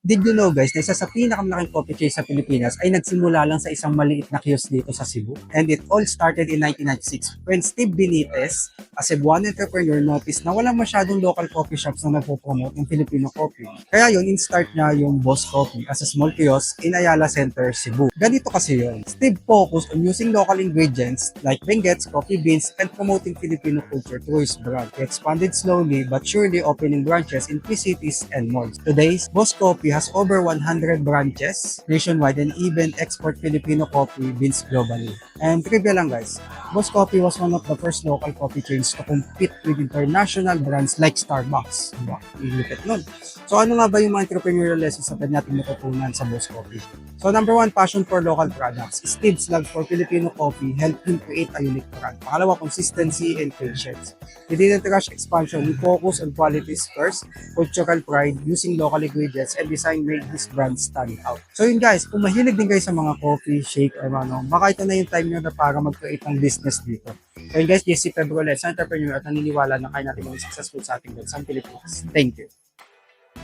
Did you know guys, na isa sa pinakamalaking coffee chain sa Pilipinas ay nagsimula lang sa isang maliit na kiosk dito sa Cebu. And it all started in 1996 when Steve Benitez, a Cebuano entrepreneur, noticed na walang masyadong local coffee shops na nagpo-promote ng Filipino coffee. Kaya yun, in-start niya yung Boss Coffee as a small kiosk in Ayala Center, Cebu. Ganito kasi yun. Steve focused on using local ingredients like benguets, coffee beans, and promoting Filipino culture through his brand. He expanded slowly but surely, opening branches in key cities and malls. Today, Boss Coffee has over 100 branches nationwide and even export Filipino coffee beans globally. And trivia lang guys, Boss Coffee was one of the first local coffee chains to compete with international brands like Starbucks. Diba? Look at nun. So ano nga ba yung mga entrepreneurial lessons na pwede natin matutunan sa Boss Coffee? So number one, passion for local products. Steve's love for Filipino coffee helped him create a unique brand. Pangalawa, consistency and patience. He didn't rush expansion. He focused on qualities first, cultural pride, using local ingredients, and design made his brand stand out. So yun guys, kung mahilig din guys sa mga coffee, shake, or ano, baka ito na yung time nyo na para mag-create ng business dito. So yun guys, JC Februalet, sa entrepreneur at naniniwala na kaya natin maging successful sa ating bansa, Pilipinas. Thank you.